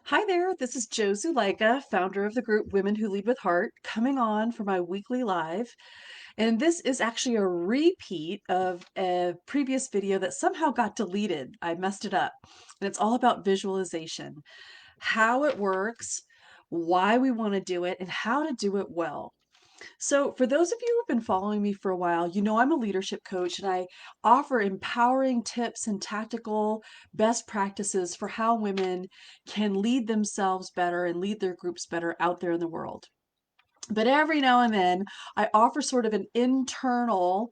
Hi there, this is Jo Zuleika, founder of the group Women Who Lead with Heart, coming on for my weekly live. And this is actually a repeat of a previous video that somehow got deleted. I messed it up. And it's all about visualization, how it works, why we want to do it, and how to do it well. So, for those of you who've been following me for a while, you know I'm a leadership coach and I offer empowering tips and tactical best practices for how women can lead themselves better and lead their groups better out there in the world. But every now and then, I offer sort of an internal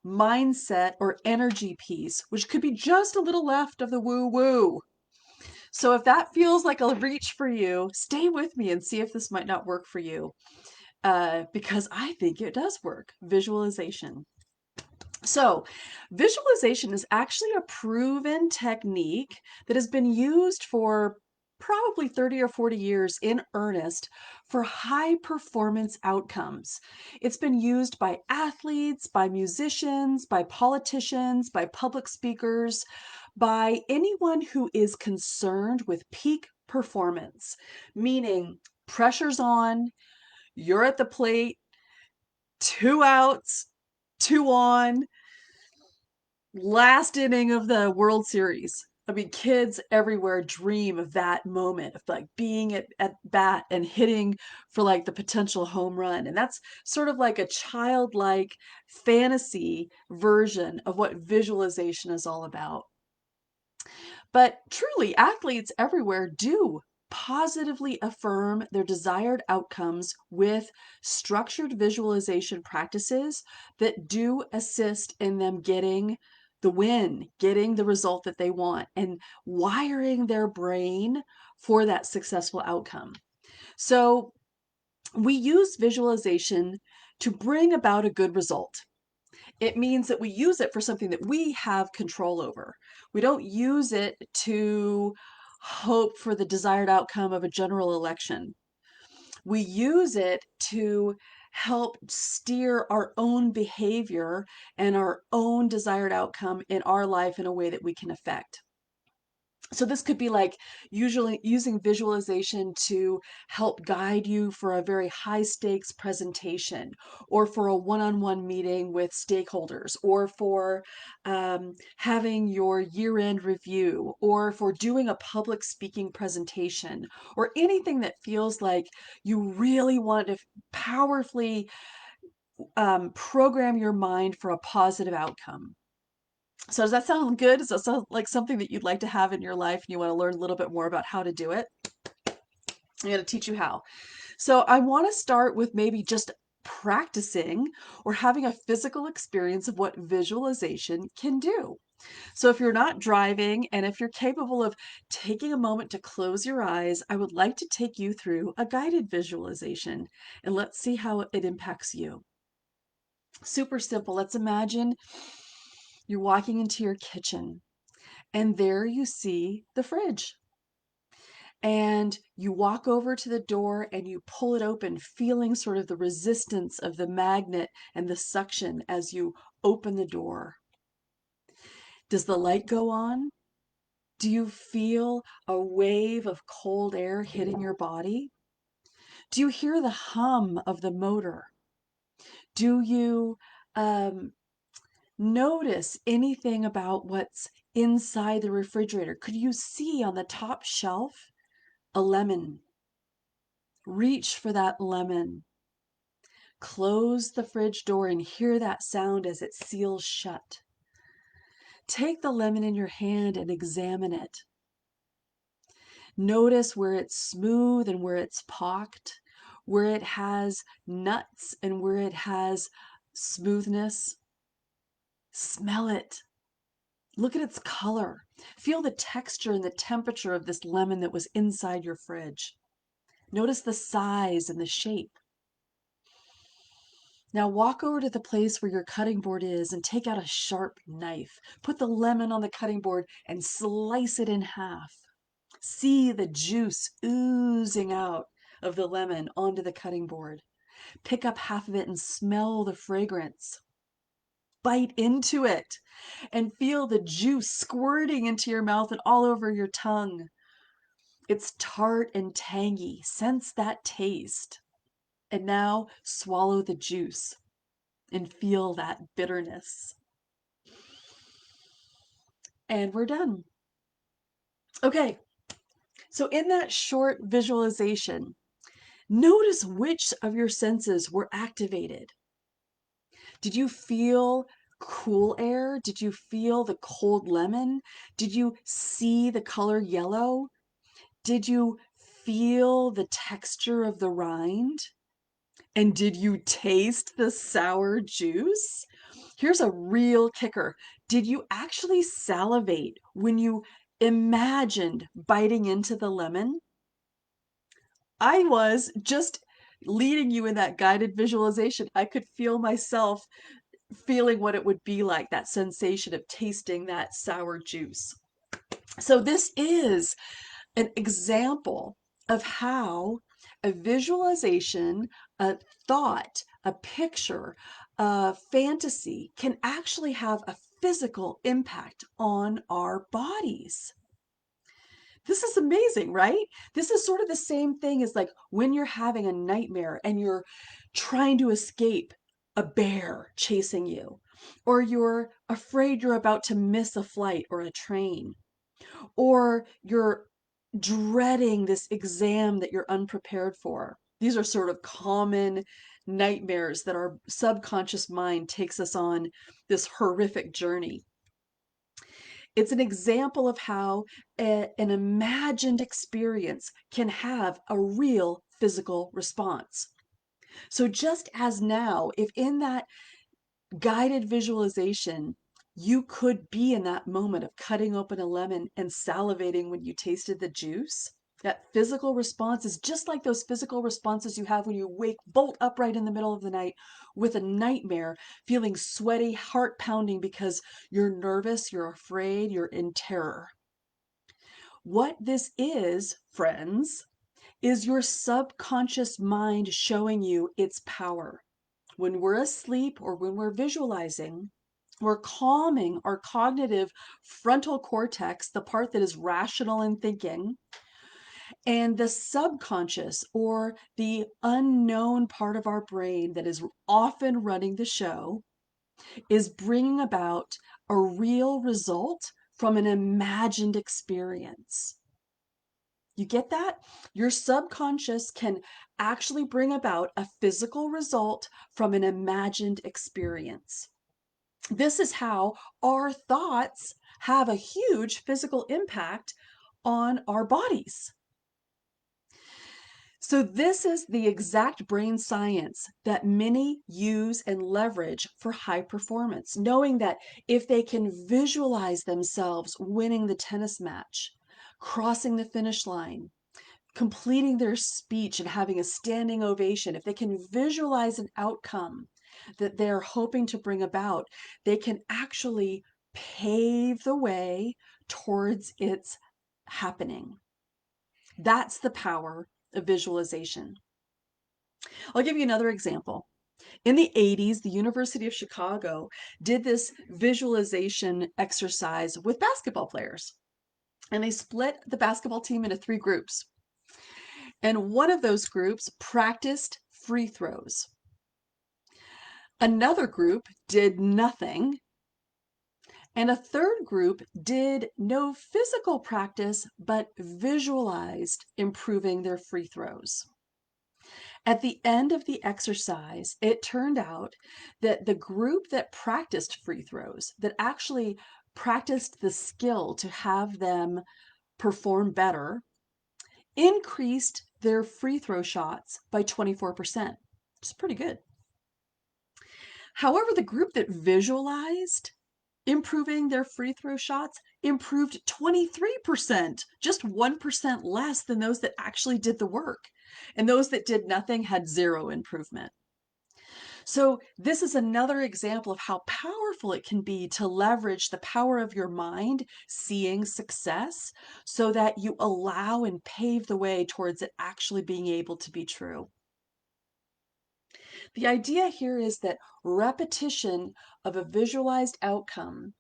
mindset or energy piece, which could be just a little left of the woo woo. So, if that feels like a reach for you, stay with me and see if this might not work for you because I think it does work. Visualization. So, visualization is actually a proven technique that has been used for probably 30 or 40 years in earnest for high performance outcomes. It's been used by athletes, by musicians, by politicians, by public speakers, by anyone who is concerned with peak performance, meaning pressure's on, you're at the plate, two outs, two on, last inning of the World Series. I mean, kids everywhere dream of that moment of like being at bat and hitting for like the potential home run. And that's sort of like a childlike fantasy version of what visualization is all about. But truly, athletes everywhere do positively affirm their desired outcomes with structured visualization practices that do assist in them getting the win, getting the result that they want, and wiring their brain for that successful outcome. So, we use visualization to bring about a good result. It means that we use it for something that we have control over. We don't use it to hope for the desired outcome of a general election. We use it to help steer our own behavior and our own desired outcome in our life in a way that we can affect. So this could be like usually using visualization to help guide you for a very high stakes presentation or for a one-on-one meeting with stakeholders or for having your year-end review or for doing a public speaking presentation or anything that feels like you really want to powerfully program your mind for a positive outcome. So does that sound good? Does that sound like something that you'd like to have in your life and you want to learn a little bit more about how to do it? I'm going to teach you how. So I want to start with maybe just practicing or having a physical experience of what visualization can do. So if you're not driving and if you're capable of taking a moment to close your eyes, I would like to take you through a guided visualization and let's see how it impacts you. Super simple. Let's imagine you're walking into your kitchen and there you see the fridge. And you walk over to the door and you pull it open, feeling sort of the resistance of the magnet and the suction as you open the door. Does the light go on? Do you feel a wave of cold air hitting your body? Do you hear the hum of the motor? Do you um, notice anything about what's inside the refrigerator? Could you see on the top shelf a lemon? Reach for that lemon. Close the fridge door and hear that sound as it seals shut. Take the lemon in your hand and examine it. Notice where it's smooth and where it's pocked, where it has nuts and where it has smoothness. Smell it. Look at its color. Feel the texture and the temperature of this lemon that was inside your fridge. Notice the size and the shape. Now walk over to the place where your cutting board is and take out a sharp knife. Put the lemon on the cutting board and slice it in half. See the juice oozing out of the lemon onto the cutting board. Pick up half of it and smell the fragrance. Bite into it and feel the juice squirting into your mouth and all over your tongue. It's tart and tangy. Sense that taste. And now swallow the juice and feel that bitterness. And we're done. Okay, so in that short visualization, notice which of your senses were activated. Did you feel cool air? Did you feel the cold lemon? Did you see the color yellow? Did you feel the texture of the rind? And did you taste the sour juice? Here's a real kicker. Did you actually salivate when you imagined biting into the lemon? I was just leading you in that guided visualization. I could feel myself feeling what it would be like, that sensation of tasting that sour juice. So, this is an example of how a visualization, a thought, a picture, a fantasy can actually have a physical impact on our bodies. This is amazing, right? This is sort of the same thing as like when you're having a nightmare and you're trying to escape a bear chasing you, or you're afraid you're about to miss a flight or a train, or you're dreading this exam that you're unprepared for. These are sort of common nightmares that our subconscious mind takes us on this horrific journey. It's an example of how an imagined experience can have a real physical response. So, just as now, if in that guided visualization, you could be in that moment of cutting open a lemon and salivating when you tasted the juice. That physical response is just like those physical responses you have when you wake bolt upright in the middle of the night with a nightmare, feeling sweaty, heart pounding because you're nervous, you're afraid, you're in terror. What this is, friends, is your subconscious mind showing you its power. When we're asleep or when we're visualizing, we're calming our cognitive frontal cortex, the part that is rational in thinking, and the subconscious or the unknown part of our brain that is often running the show is bringing about a real result from an imagined experience. You get that? Your subconscious can actually bring about a physical result from an imagined experience. This is how our thoughts have a huge physical impact on our bodies. So, this is the exact brain science that many use and leverage for high performance, knowing that if they can visualize themselves winning the tennis match, crossing the finish line, completing their speech and having a standing ovation, if they can visualize an outcome that they're hoping to bring about, they can actually pave the way towards its happening. That's the power of visualization. I'll give you another example. In the 80s, the University of Chicago did this visualization exercise with basketball players. And they split the basketball team into three groups. And one of those groups practiced free throws. Another group did nothing. And a third group did no physical practice, but visualized improving their free throws. At the end of the exercise, it turned out that the group that practiced free throws, that actually practiced the skill to have them perform better, increased their free throw shots by 24%. It's pretty good. However, the group that visualized improving their free throw shots improved 23%, just 1% less than those that actually did the work. And those that did nothing had zero improvement. So, this is another example of how powerful it can be to leverage the power of your mind seeing success so that you allow and pave the way towards it actually being able to be true. The idea here is that repetition of a visualized outcome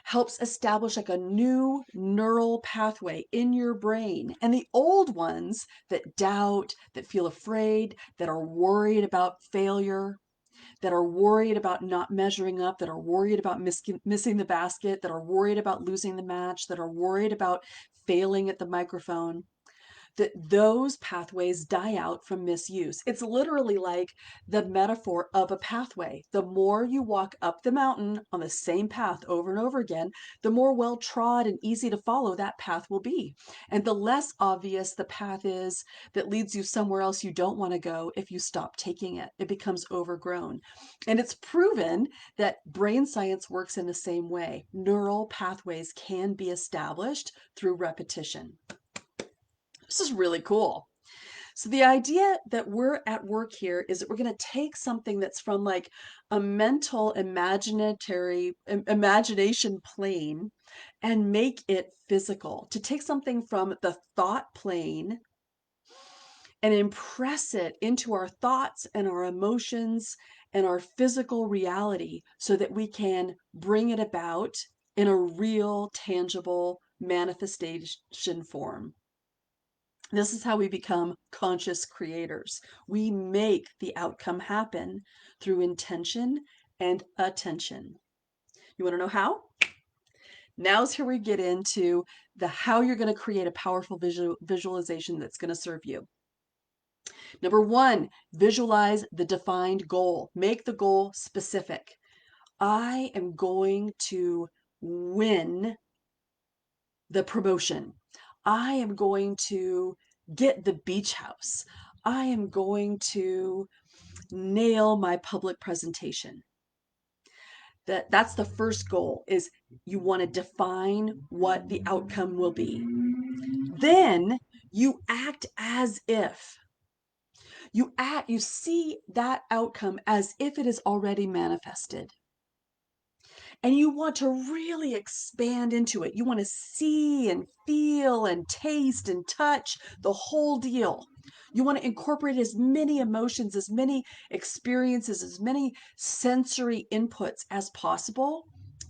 helps establish like a new neural pathway in your brain. And the old ones that doubt, that feel afraid, that are worried about failure, that are worried about not measuring up, that are worried about missing the basket, that are worried about losing the match, that are worried about failing at the microphone, that those pathways die out from misuse. It's literally like the metaphor of a pathway. The more you walk up the mountain on the same path over and over again, the more well trod and easy to follow that path will be. And the less obvious the path is that leads you somewhere else you don't want to go if you stop taking it. It becomes overgrown. And it's proven that brain science works in the same way. Neural pathways can be established through repetition. This is really cool. So the idea that we're at work here is that we're going to take something that's from like a mental imagination plane and make it physical. To take something from the thought plane and impress it into our thoughts and our emotions and our physical reality so that we can bring it about in a real, tangible manifestation form. This is how we become conscious creators. We make the outcome happen through intention and attention. You want to know how? Now's here we get into the how you're going to create a powerful visualization that's going to serve you. Number one, visualize the defined goal. Make the goal specific. I am going to win the promotion. I am going to get the beach house. I am going to nail my public presentation. That's the first goal, is you want to define what the outcome will be. Then you act as if you see that outcome as if it is already manifested. And you want to really expand into it. You want to see and feel and taste and touch the whole deal. You want to incorporate as many emotions, as many experiences, as many sensory inputs as possible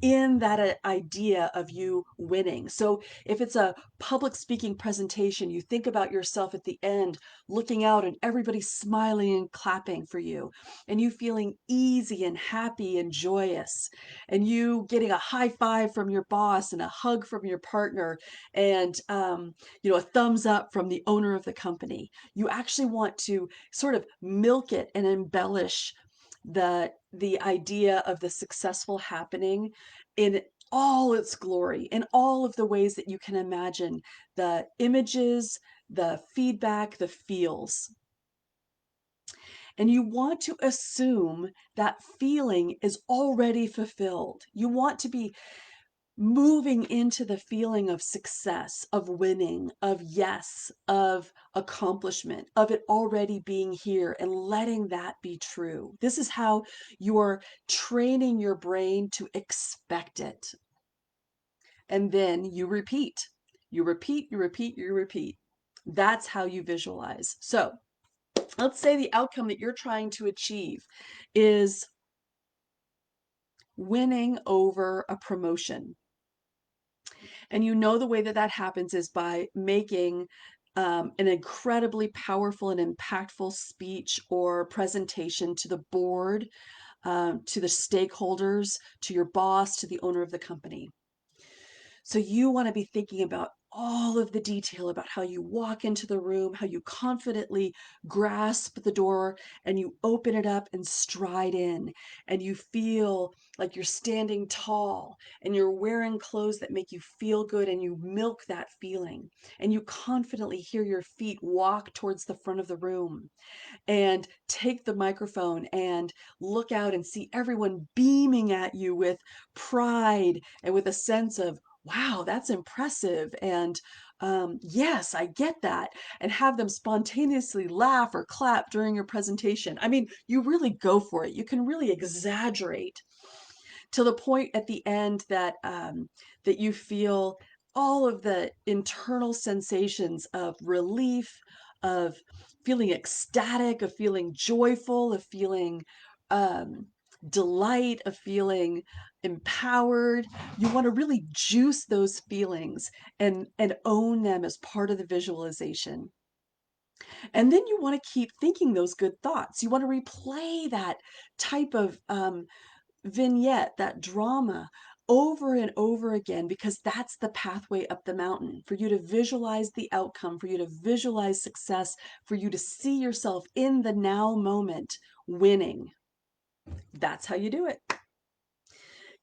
in that idea of you winning. So if it's a public speaking presentation, you think about yourself at the end looking out and everybody smiling and clapping for you, and you feeling easy and happy and joyous, and you getting a high five from your boss and a hug from your partner, and a thumbs up from the owner of the company. You actually want to sort of milk it and embellish the idea of the successful happening in all its glory, in all of the ways that you can imagine, the images, the feedback, the feels. And you want to assume that feeling is already fulfilled. You want to be moving into the feeling of success, of winning, of yes, of accomplishment, of it already being here, and letting that be true. This is how you're training your brain to expect it. And then you repeat. You repeat, you repeat, you repeat. That's how you visualize. So let's say the outcome that you're trying to achieve is winning over a promotion. And you know the way that that happens is by making an incredibly powerful and impactful speech or presentation to the board, to the stakeholders, to your boss, to the owner of the company. So you want to be thinking about all of the detail about how you walk into the room, how you confidently grasp the door and you open it up and stride in, and you feel like you're standing tall and you're wearing clothes that make you feel good, and you milk that feeling, and you confidently hear your feet walk towards the front of the room and take the microphone and look out and see everyone beaming at you with pride and with a sense of, wow, that's impressive. And yes, I get that. And have them spontaneously laugh or clap during your presentation. I mean, you really go for it. You can really exaggerate to the point at the end that that you feel all of the internal sensations of relief, of feeling ecstatic, of feeling joyful, of feeling um, delight, of feeling empowered. You want to really juice those feelings and own them as part of the visualization. And then you want to keep thinking those good thoughts. You want to replay that type of vignette, that drama, over and over again, because that's the pathway up the mountain for you to visualize the outcome, for you to visualize success, for you to see yourself in the now moment winning. That's how you do it.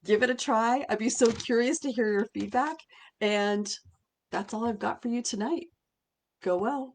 Give it a try. I'd be so curious to hear your feedback. And that's all I've got for you tonight. Go well.